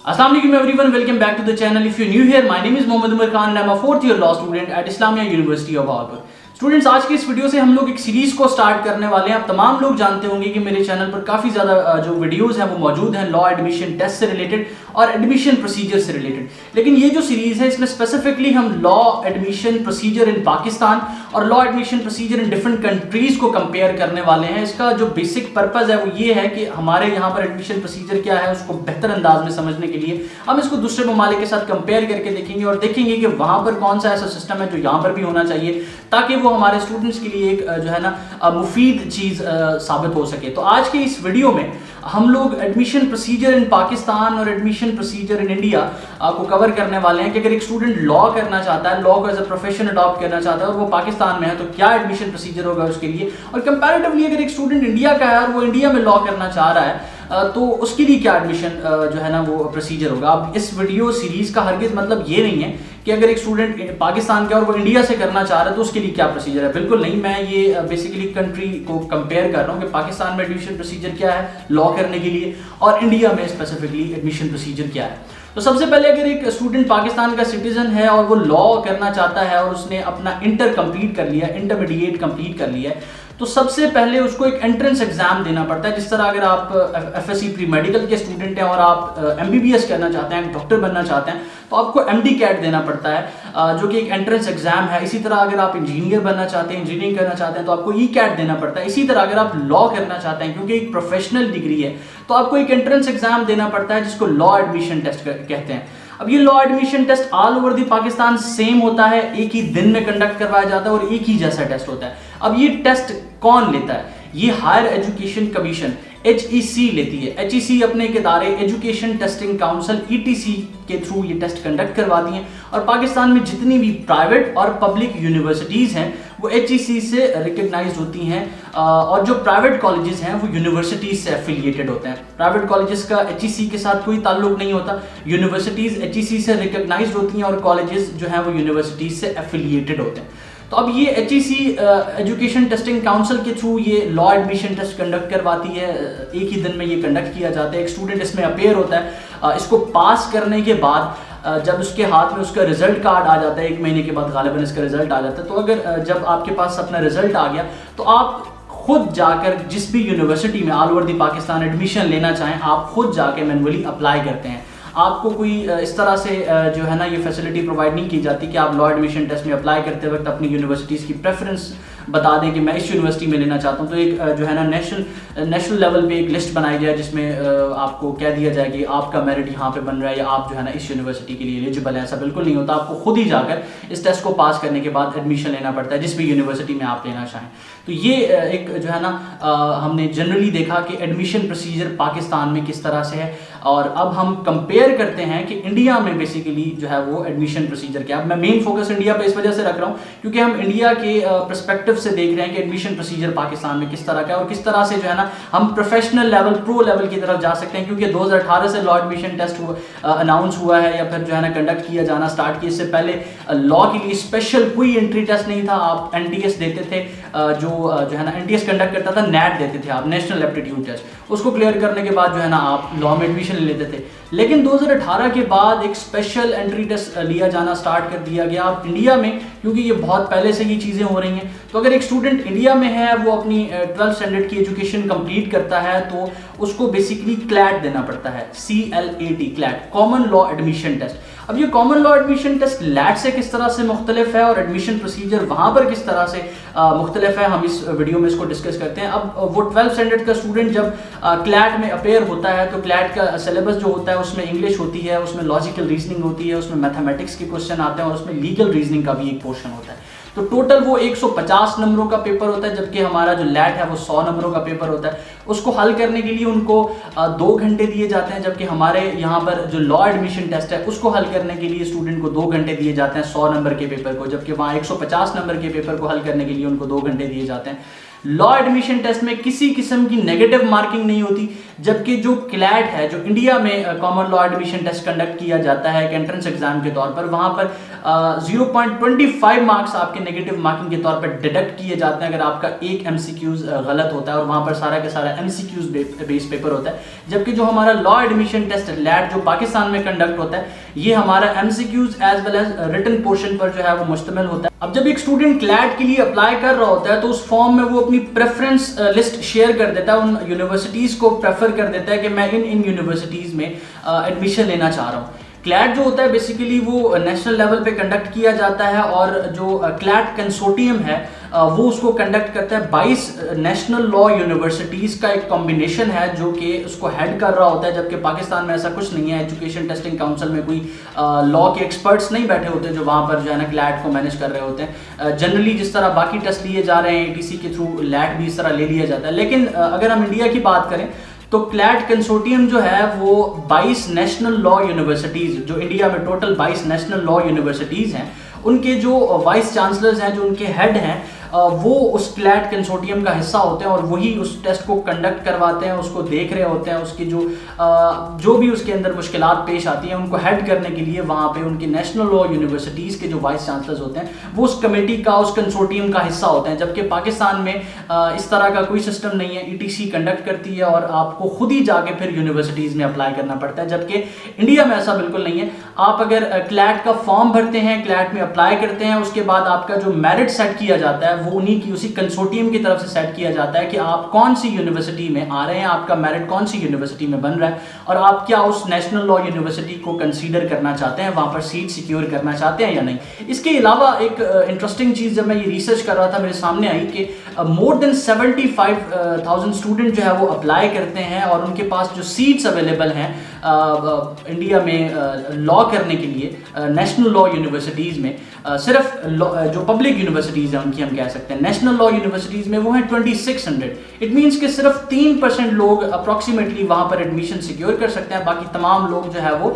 Assalamu alaikum everyone, welcome back to the channel. If you're new here, my name is Mohammad Umar Khan and I'm a 4th year law student at Islamia University of Bhagalpur. Students, आज की इस video से हम लोग एक series को start करने वाले हैं। आप तमाम लोग जानते होंगे कि मेरे चैनल पर काफ़ी ज़्यादा जो वीडियोस हैं वो मौजूद हैं लॉ एडमिशन टेस्ट से रिलेटेड और एडमिशन प्रोसीजर से रिलेटेड। लेकिन ये जो सीरीज़ है इसमें स्पेसिफिकली हम law admission procedure in Pakistan और law admission procedure in different countries को कंपेयर करने वाले हैं। इसका जो बेसिक पर्पज़ है वो ये है कि हमारे यहाँ पर एडमिशन प्रोसीजर क्या है उसको बेहतर अंदाज में समझने के लिए हम इसको दूसरे ममालिक के साथ कंपेयर करके देखेंगे और देखेंगे कि वहाँ पर कौन सा ऐसा सिस्टम है जो यहाँ पर भी होना चाहिए ताकि वो हमारे स्टूडेंट्स के लिए एक जो है ना मुफीद चीज़ साबित हो सके। तो आज के इस वीडियो में हम लोग एडमिशन प्रोसीजर इन पाकिस्तान और एडमिशन प्रोसीजर इन इंडिया को कवर करने वाले हैं कि अगर एक स्टूडेंट लॉ करना चाहता है, लॉ को एज अ प्रोफेशन अडॉप्ट करना चाहता है और वो पाकिस्तान में है तो क्या एडमिशन प्रोसीजर होगा उसके लिए, और कंपैरेटिवली अगर एक स्टूडेंट इंडिया का है और वो इंडिया में लॉ करना चाह रहा है तो उसके लिए क्या एडमिशन जो है ना वो प्रोसीजर होगा। अब इस वीडियो सीरीज़ का हरगिज़ मतलब ये नहीं है कि अगर एक स्टूडेंट पाकिस्तान का और वो इंडिया से करना चाह रहा है तो उसके लिए क्या प्रोसीजर है, बिल्कुल नहीं। मैं ये बेसिकली कंट्री को कंपेयर कर रहा हूँ कि पाकिस्तान में एडमिशन प्रोसीजर क्या है लॉ करने के लिए और इंडिया में स्पेसिफिकली एडमिशन प्रोसीजर क्या है। तो सबसे पहले अगर एक स्टूडेंट पाकिस्तान का सिटीजन है और वो लॉ करना चाहता है और उसने अपना इंटर कंप्लीट कर लिया, इंटरमीडिएट कंप्लीट कर लिया है, तो सबसे पहले उसको एक एंट्रेंस एग्जाम देना पड़ता है। जिस तरह अगर आप एफएससी प्री मेडिकल के स्टूडेंट हैं और आप एमबीबीएस करना चाहते हैं, डॉक्टर बनना चाहते हैं, तो आपको एमडी कैट देना पड़ता है जो कि एक एंट्रेंस एग्जाम है। इसी तरह अगर आप इंजीनियर बनना चाहते हैं, इंजीनियरिंग करना चाहते हैं तो आपको ई कैट देना पड़ता है। इसी तरह अगर आप लॉ करना चाहते हैं क्योंकि एक प्रोफेशनल डिग्री है तो आपको एक एंट्रेंस एग्जाम देना पड़ता है जिसको लॉ एडमिशन टेस्ट कहते हैं। अब ये law admission test all over the Pakistan same होता है, एक ही दिन में कंडक्ट करवाया जाता है और एक ही जैसा टेस्ट होता है। अब ये टेस्ट कौन लेता है? ये हायर एजुकेशन कमीशन HEC लेती है। HEC अपने एक इदारे एजुकेशन टेस्टिंग काउंसिल ETC के थ्रू ये टेस्ट कंडक्ट करवाती हैं और पाकिस्तान में जितनी भी प्राइवेट और पब्लिक यूनिवर्सिटीज़ हैं वो HEC से रिकग्नाइज होती हैं और जो प्राइवेट कॉलेजेस हैं वो यूनिवर्सिटीज़ से एफिलिएटेड होते हैं। प्राइवेट कॉलेजेस का HEC के साथ कोई ताल्लुक नहीं होता, यूनिवर्सिटीज़ HEC से रिकग्नाइज होती हैं और कॉलेजेस जो हैं वो यूनिवर्सिटीज़ से एफिलिएटेड होते हैं। तो अब ये HEC एजुकेशन टेस्टिंग काउंसिल के थ्रू ये लॉ एडमिशन टेस्ट कंडक्ट करवाती है। एक ही दिन में ये कंडक्ट किया जाता है। एक स्टूडेंट इसमें अपेयर होता है। इसको पास करने के बाद जब उसके हाथ में उसका रिजल्ट कार्ड आ जाता है, 1 महीने के बाद गालिबन इसका रिजल्ट आ जाता है, तो अगर जब आपके पास अपना रिजल्ट आ गया तो आप खुद जाकर जिस भी यूनिवर्सिटी में all over the Pakistan admission लेना चाहें आप खुद जाके मैनुअली अप्लाई करते हैं। आपको कोई इस तरह से जो है ना ये फैसिलिटी प्रोवाइड नहीं की जाती कि आप लॉ एडमिशन टेस्ट में अप्लाई करते वक्त अपनी यूनिवर्सिटीज़ की प्रेफरेंस बता दें कि मैं इस यूनिवर्सिटी में लेना चाहता हूँ। तो एक जो है ना नेशनल लेवल पे एक लिस्ट बनाई जाए जिसमें आपको कह दिया जाए कि आपका मेरिट यहाँ पे बन रहा है या आप जो है ना इस यूनिवर्सिटी के लिए एलिजिबल है। ऐसा बिल्कुल नहीं होता, आपको खुद ही जाकर इस टेस्ट को पास करने के बाद एडमिशन लेना पड़ता है जिस भी यूनिवर्सिटी में आप लेना चाहें। तो ये एक जो है ना हमने जनरली देखा कि एडमिशन प्रोसीजर पाकिस्तान में किस तरह से है और अब हम कंपेयर करते हैं कि इंडिया में बेसिकली जो है वो एडमिशन प्रोसीजर क्या है। मैं मेन फोकस इंडिया पे इस वजह से रख रहा हूँ क्योंकि हम इंडिया के पर्सपेक्टिव से देख रहे हैं कि एडमिशन प्रोसीजर पाकिस्तान में किस तरह का है और किस तरह से जो है ना हम प्रोफेशनल लेवल, प्रो लेवल की तरफ जा सकते हैं। क्योंकि 2018 से लॉ एडमिशन टेस्ट अनाउंस हुआ है या फिर जो है ना कंडक्ट किया जाना स्टार्ट किया। इससे पहले लॉ के लिए स्पेशल कोई एंट्री टेस्ट नहीं था। आप NTS देते थे, जो है ना NTS कंडक्ट करता था, NET देते थे आप, नेशनल एप्टीट्यूड टेस्ट, उसको क्लियर करने के बाद जो है ना आप लॉ में एडमिशन ले लेते थे। लेकिन 2018 के बाद एक स्पेशल एंट्री टेस्ट लिया जाना स्टार्ट कर दिया गया अब इंडिया में, क्योंकि ये बहुत पहले से ये चीज़ें हो रही हैं। तो अगर एक स्टूडेंट इंडिया में है, वो अपनी 12th स्टैंडर्ड की एजुकेशन कंप्लीट करता है तो उसको बेसिकली क्लैट देना पड़ता है, CLAT, CLAT, common law admission test. अब ये common law admission test LAT से किस तरह से मुख्तलिफ है और एडमिशन प्रोसीजर वहाँ पर किस तरह से मुख्तलिफ है, हम इस वीडियो में इसको डिस्कस करते हैं। अब वो 12th स्टैंडर्ड का स्टूडेंट जब क्लैट में अपेयर होता है तो क्लैट का सिलेबस जो होता है उसमें इंग्लिश होती है, उसमें लॉजिकल रीजनिंग होती है, उसमें मैथमेटिक्स के क्वेश्चन आते हैं और उसमें लीगल रीजनिंग का भी एक पोर्शन होता है। तो टोटल वो 150 नंबरों का पेपर होता है, जबकि हमारा जो लैट है वो 100 नंबरों का पेपर होता है। उसको हल करने के लिए उनको 2 घंटे दिए जाते हैं, जबकि हमारे यहाँ पर जो लॉ एडमिशन टेस्ट है उसको हल करने के लिए स्टूडेंट को 2 घंटे दिए जाते हैं 100 नंबर के पेपर को, जबकि वहाँ 150 नंबर के पेपर को हल करने के लिए उनको 2 घंटे दिए जाते हैं। लॉ एडमिशन टेस्ट में किसी किस्म की नेगेटिव मार्किंग नहीं होती, जबकि जो क्लैट है, जो इंडिया में common law admission test conduct किया जाता है एक एंट्रेंस एग्जाम के तौर पर, वहां पर 0.25 मार्क्स आपके नेगेटिव मार्किंग के तौर पर डिडक्ट किए जाते हैं अगर आपका एक एमसीक्यूज गलत होता है, और वहां पर सारा का सारा एमसीक्यूज बेस पेपर होता है। जबकि जो हमारा लॉ एडमिशन टेस्ट लैट जो पाकिस्तान में कंडक्ट होता है, ये हमारा MCQs as well as written portion पर जो है वो मुश्तमिल होता है। अब जब एक स्टूडेंट क्लैट के लिए अप्लाई कर रहा होता है तो उस फॉर्म में वो अपनी प्रेफरेंस लिस्ट शेयर कर देता है, उन यूनिवर्सिटीज को प्रेफर कर देता है कि मैं इन यूनिवर्सिटीज में एडमिशन लेना चाह रहा हूँ। क्लैट जो होता है बेसिकली वो नेशनल लेवल पे कंडक्ट किया जाता है, और जो क्लैट कंसोर्टियम है वो उसको कंडक्ट करता है 22 नेशनल लॉ यूनिवर्सिटीज का एक कॉम्बिनेशन है जो कि उसको हेड कर रहा होता है। जबकि पाकिस्तान में ऐसा कुछ नहीं है, एजुकेशन टेस्टिंग काउंसिल में कोई लॉ के एक्सपर्ट्स नहीं बैठे होते जो वहाँ पर जो है ना क्लैट को मैनेज कर रहे होते हैं। जनरली जिस तरह बाकी टेस्ट लिए जा रहे हैं एटीसी के थ्रू, लैट भी इस तरह ले लिया जाता है। लेकिन अगर हम इंडिया की बात करें तो क्लैट कंसोर्टियम जो है वो 22 नेशनल लॉ यूनिवर्सिटीज, जो इंडिया में टोटल 22 नेशनल लॉ यूनिवर्सिटीज हैं, उनके जो वाइस चांसलर्स हैं, जो उनके हेड हैं, वो उस क्लैट कंसोर्टियम का हिस्सा होते हैं और वही उस टेस्ट को कंडक्ट करवाते हैं, उसको देख रहे होते हैं, उसकी जो भी उसके अंदर मुश्किलात पेश आती हैं उनको हेड करने के लिए वहाँ पे उनके नेशनल लॉ यूनिवर्सिटीज़ के जो वाइस चांसलर्स होते हैं वो उस कमेटी का, उस कंसोर्टियम का हिस्सा होते हैं। जबकि पाकिस्तान में इस तरह का कोई सिस्टम नहीं है, ईटीसी कंडक्ट करती है और आपको खुद ही जाके फिर यूनिवर्सिटीज़ में अप्लाई करना पड़ता है। जबकि इंडिया में ऐसा बिल्कुल नहीं है। आप अगर क्लैट का फॉर्म भरते हैं, क्लैट में अप्लाई करते हैं, उसके बाद आपका जो मेरिट सेट किया जाता है वो उन्हीं की उसी कंसोर्टियम की तरफ से सेट किया जाता है कि आप कौन सी यूनिवर्सिटी में आ रहे हैं, आपका मेरिट कौन सी यूनिवर्सिटी में बन रहा है, और आप क्या उस नेशनल लॉ यूनिवर्सिटी को कंसीडर करना चाहते हैं, वहां पर सीट सिक्योर करना चाहते हैं या नहीं। इसके अलावा एक इंटरेस्टिंग चीज जब मैं ये रिसर्च कर रहा था मेरे सामने आई कि मोर देन 75,000 स्टूडेंट जो है वो अप्लाई करते हैं और उनके पास जो सीट्स अवेलेबल हैं इंडिया में लॉ करने के लिए नेशनल लॉ यूनिवर्सिटीज़ में, सिर्फ जो पब्लिक यूनिवर्सिटीज़ हैं उनकी हम कह सकते हैं नेशनल लॉ यूनिवर्सिटीज़ में वो हैं 2600। इट मीन्स कि सिर्फ 3% लोग अप्रॉक्सीमेटली वहाँ पर एडमिशन सिक्योर कर सकते हैं। बाकी तमाम लोग जो है वो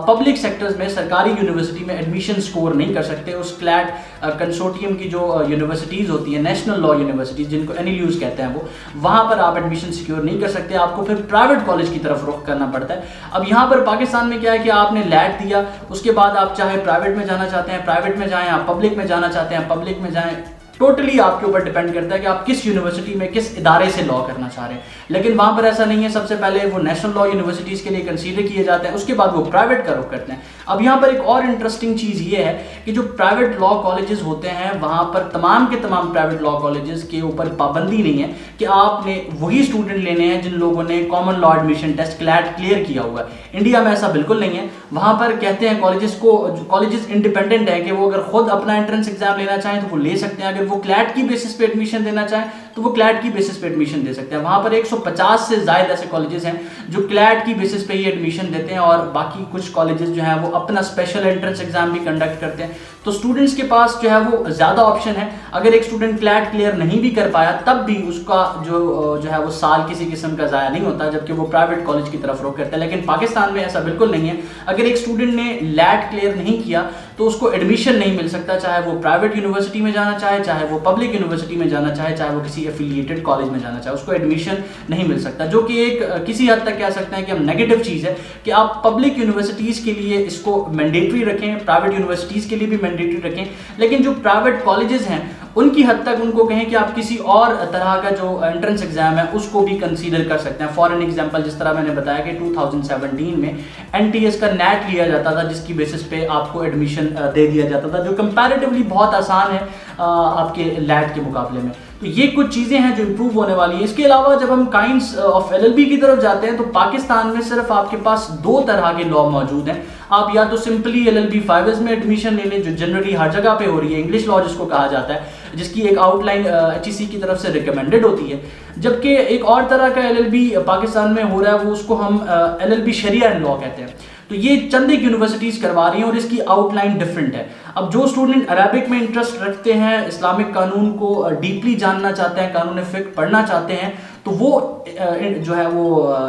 पब्लिक सेक्टर्स में सरकारी यूनिवर्सिटी में एडमिशन स्कोर नहीं कर सकते। उस क्लैट कंसोर्टियम की जो यूनिवर्सिटीज़ होती हैं, नेशनल लॉ यूनिवर्सिटीज़ जिनको एनएलयूज़ कहते हैं, वो वहाँ पर आप एडमिशन सिक्योर नहीं कर सकते, आपको फिर प्राइवेट कॉलेज की तरफ रुख करना पड़ता है। अब यहाँ पर पाकिस्तान में क्या है कि आपने लैट दिया, उसके बाद आप चाहे प्राइवेट में जाना चाहते हैं प्राइवेट में जाएं, आप पब्लिक में जाना चाहते हैं पब्लिक में जाएं, टोटली आपके ऊपर डिपेंड करता है कि आप किस यूनिवर्सिटी में, किस इदारे से लॉ करना चाह रहे हैं। लेकिन वहाँ पर ऐसा नहीं है, सबसे पहले वो नेशनल लॉ यूनिवर्सिटीज़ के लिए कंसीडर किए जाते हैं, उसके बाद वो प्राइवेट का रुख करते हैं। अब यहाँ पर एक और इंटरेस्टिंग चीज़ ये है कि जो प्राइवेट लॉ कॉलेजेस होते हैं वहाँ पर तमाम के तमाम प्राइवेट लॉ कॉलेजेस के ऊपर पाबंदी नहीं है कि आपने वही स्टूडेंट लेने हैं जिन लोगों ने common law admission test CLAT clear किया हुआ है। इंडिया में ऐसा बिल्कुल नहीं है। वहाँ पर कहते हैं कॉलेजेस इंडिपेंडेंट है कि वो अगर खुद अपना एंट्रेंस एग्जाम लेना चाहें तो वो ले सकते हैं, अगर वो क्लैट की बेसिस पे एडमिशन देना चाहें तो वो क्लैट की बेसिस पे एडमिशन दे सकते हैं। वहाँ पर 150 से ज़्यादा ऐसे कॉलेजेस हैं जो क्लैट की बेसिस पे ही एडमिशन देते हैं और बाकी कुछ कॉलेजेस जो हैं वो अपना स्पेशल एंट्रेंस एग्जाम भी कंडक्ट करते हैं। तो स्टूडेंट्स के पास जो है वो ज़्यादा ऑप्शन है। अगर एक स्टूडेंट क्लैट क्लियर नहीं भी कर पाया तब भी उसका जो है वो साल किसी किस्म का ज़ाया नहीं होता, जबकि वो प्राइवेट कॉलेज की तरफ रुख करता है। लेकिन पाकिस्तान में ऐसा बिल्कुल नहीं है। अगर एक स्टूडेंट ने लैट क्लियर नहीं किया तो उसको एडमिशन नहीं मिल सकता, चाहे वो प्राइवेट यूनिवर्सिटी में जाना चाहे, चाहे वो पब्लिक यूनिवर्सिटी में जाना चाहे, चाहे वो किसी एफिलिएटेड कॉलेज में जाना चाहे, उसको एडमिशन नहीं मिल सकता। जो कि एक किसी हद तक कह सकते हैं कि हम नेगेटिव चीज़ है कि आप पब्लिक यूनिवर्सिटीज़ के लिए इसको मैंडेटरी रखें, प्राइवेट यूनिवर्सिटीज़ के लिए भी मैंडेटरी रखें, लेकिन जो प्राइवेट कॉलेजेस हैं उनकी हद तक उनको कहें कि आप किसी और तरह का जो एंट्रेंस एग्जाम है उसको भी कंसीडर कर सकते हैं। फॉर एन एग्जांपल, जिस तरह मैंने बताया कि 2017 में एनटीएस का नेट लिया जाता था जिसकी बेसिस पे आपको एडमिशन दे दिया जाता था, जो कंपैरेटिवली बहुत आसान है आपके लैट के मुकाबले में। तो ये कुछ चीज़ें हैं जो इम्प्रूव होने वाली है। इसके अलावा जब हम काइंड्स ऑफ एलएलबी की तरफ जाते हैं तो पाकिस्तान में सिर्फ आपके पास 2 तरह के लॉ मौजूद हैं। आप या तो सिंपली एलएलबी 5 में एडमिशन ले लें जो जनरली हर जगह पे हो रही है, इंग्लिश लॉ जिसको कहा जाता है, जिसकी एक आउटलाइन एचईसी की तरफ से रिकमेंडेड होती है। जबकि एक और तरह का एलएलबी पाकिस्तान में हो रहा है, वो उसको हम एलएलबी शरिया एंड लॉ कहते हैं। तो ये चंद एक यूनिवर्सिटीज़ करवा रही हैं और इसकी आउटलाइन डिफरेंट है। अब जो स्टूडेंट अरबिक में इंटरेस्ट रखते हैं, इस्लामिक कानून को डीपली जानना चाहते हैं, कानून फिक्र पढ़ना चाहते हैं, तो वो जो है वो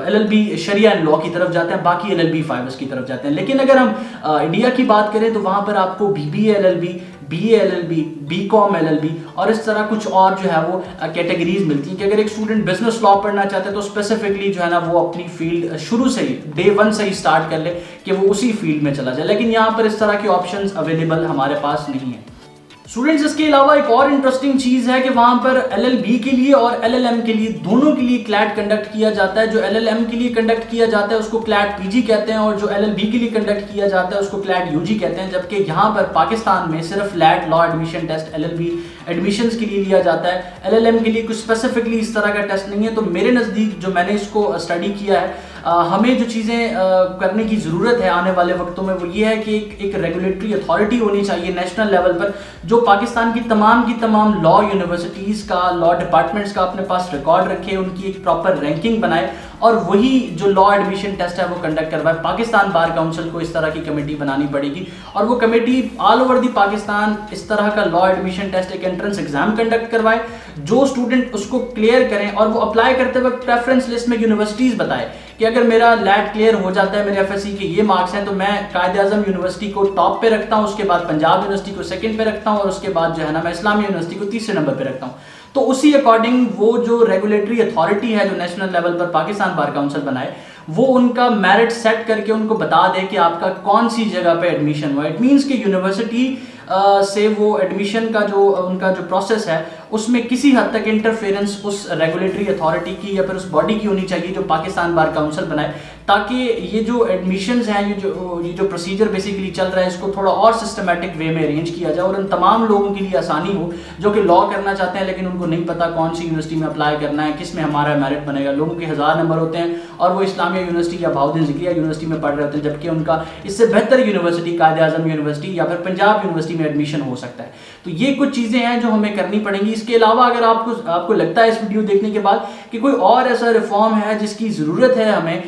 एलएलबी शरिया एंड लॉ की तरफ जाते हैं, बाकी एलएलबी 5 की तरफ जाते हैं। लेकिन अगर हम इंडिया की बात करें तो वहाँ पर आपको BBA LLB, BA LLB, BCom LLB और इस तरह कुछ और जो है वो कैटेगरीज मिलती हैं कि अगर एक स्टूडेंट बिजनेस लॉ पढ़ना चाहते हैं तो स्पेसिफिकली जो है ना वो अपनी फील्ड शुरू से ही डे 1 से ही स्टार्ट कर ले कि वो उसी फील्ड में चला जाए, लेकिन यहाँ पर इस तरह के ऑप्शंस अवेलेबल हमारे पास नहीं है। स्टूडेंट्स इसके अलावा एक और इंटरेस्टिंग चीज़ है कि वहाँ पर LLB के लिए और LLM के लिए दोनों के लिए क्लैट कंडक्ट किया जाता है। जो LLM के लिए कंडक्ट किया जाता है उसको क्लैट PG कहते हैं और जो LLB के लिए कंडक्ट किया जाता है उसको क्लैट UG कहते हैं, जबकि यहाँ पर पाकिस्तान में सिर्फ LAT law admission test LLB admissions के लिए लिया जाता है। LLM के लिए कुछ स्पेसिफिकली इस तरह का टेस्ट नहीं है। तो मेरे नज़दीक जो मैंने इसको स्टडी किया है, हमें जो चीज़ें करने की ज़रूरत है आने वाले वक्तों में वो ये है कि एक रेगुलेटरी अथॉरिटी होनी चाहिए नेशनल लेवल पर जो पाकिस्तान की तमाम लॉ यूनिवर्सिटीज़ का, लॉ डिपार्टमेंट्स का अपने पास रिकॉर्ड रखे, उनकी एक प्रॉपर रैंकिंग बनाए और वही जो लॉ एडमिशन टेस्ट है वो कंडक्ट करवाए। पाकिस्तान बार काउंसिल को इस तरह की कमेटी बनानी पड़ेगी और वो committee all over the Pakistan इस तरह का लॉ एडमिशन टेस्ट, एक एंट्रेंस एग्जाम कंडक्ट करवाए। जो स्टूडेंट उसको क्लियर करें और वो अप्लाई करते वक्त प्रेफरेंस लिस्ट में यूनिवर्सिटीज़ बताए कि अगर मेरा लैट क्लियर हो जाता है, मेरे FSC के ये मार्क्स हैं, तो मैं कायद आज़म यूनिवर्सिटी को टॉप पे रखता हूँ, उसके बाद पंजाब यूनिवर्सिटी को सेकंड पे रखता हूँ और उसके बाद जो है ना मैं इस्लामिया यूनिवर्सिटी को तीसरे नंबर पे रखता हूँ। तो उसी अकॉर्डिंग वो जो रेगुलेटरी अथॉरिटी है जो नेशनल लेवल पर पाकिस्तान बार काउंसिल बनाए वो उनका मेरिट सेट करके उनको बता दे कि आपका कौन सी जगह पे एडमिशन हुआ। इट मीन्स कि यूनिवर्सिटी से वो एडमिशन का जो उनका जो प्रोसेस है उसमें किसी हद तक इंटरफेरेंस उस रेगुलेटरी अथॉरिटी की या फिर उस बॉडी की होनी चाहिए जो पाकिस्तान बार काउंसिल बनाए, ताकि ये जो एडमिशन्स हैं, ये जो प्रोसीजर बेसिकली चल रहा है इसको थोड़ा और सिस्टमेटिक वे में अरेंज किया जाए और उन तमाम लोगों के लिए आसानी हो जो कि लॉ करना चाहते हैं लेकिन उनको नहीं पता कौन सी यूनिवर्सिटी में अप्लाई करना है, किस में हमारा मेरिट बनेगा। लोगों के 1000 नंबर होते हैं और वो इस्लामिया यूनिवर्सिटी या बहाउद्दीन ज़िक्रिया यूनिवर्सिटी में पढ़ रहे होते हैं, जबकि उनका इससे बेहतर यूनिवर्सिटी कायद आज़म यूनिवर्सिटी या फिर पंजाब यूनिवर्सिटी में एडमिशन हो सकता है। तो ये कुछ चीज़ें हैं जो हमें करनी पड़ेंगी। इसके अलावा अगर आपको लगता है इस वीडियो देखने के बाद कि कोई और ऐसा रिफॉर्म है जिसकी ज़रूरत है हमें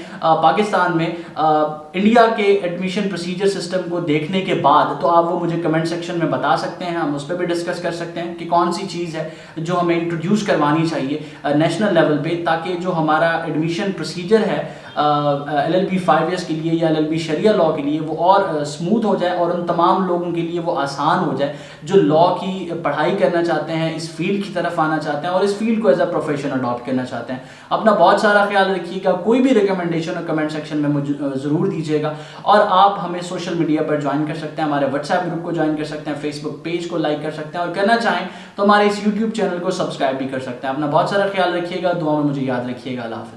पाकिस्तान में इंडिया के एडमिशन प्रोसीजर सिस्टम को देखने के बाद, तो आप वो मुझे कमेंट सेक्शन में बता सकते हैं, हम उस पर भी डिस्कस कर सकते हैं कि कौन सी चीज़ है जो हमें इंट्रोड्यूस करवानी चाहिए नेशनल लेवल पे, ताकि जो हमारा एडमिशन प्रोसीजर है LLB 5 ईयर्स के लिए या LLB शरिया लॉ के लिए वो और स्मूथ हो जाए और उन तमाम लोगों के लिए वो आसान हो जाए जो लॉ की पढ़ाई करना चाहते हैं, इस फील्ड की तरफ आना चाहते हैं और इस फील्ड को एज अ प्रोफेशन अडॉप्ट करना चाहते हैं। अपना बहुत सारा ख्याल रखिएगा। कोई भी रिकमेंडेशन कमेंट सेक्शन में मुझे ज़रूर दीजिएगा और आप हमें सोशल मीडिया पर ज्वाइन कर सकते हैं, हमारे व्हाट्सएप ग्रुप को ज्वाइन कर सकते हैं, फेसबुक पेज को लाइक कर सकते हैं और करना चाहें तो हमारे इस यूट्यूब चैनल को सब्सक्राइब भी कर सकते हैं। अपना बहुत सारा ख्याल रखिएगा, दुआ में मुझे याद रखिएगा। अल्लाह हाफ़िज़।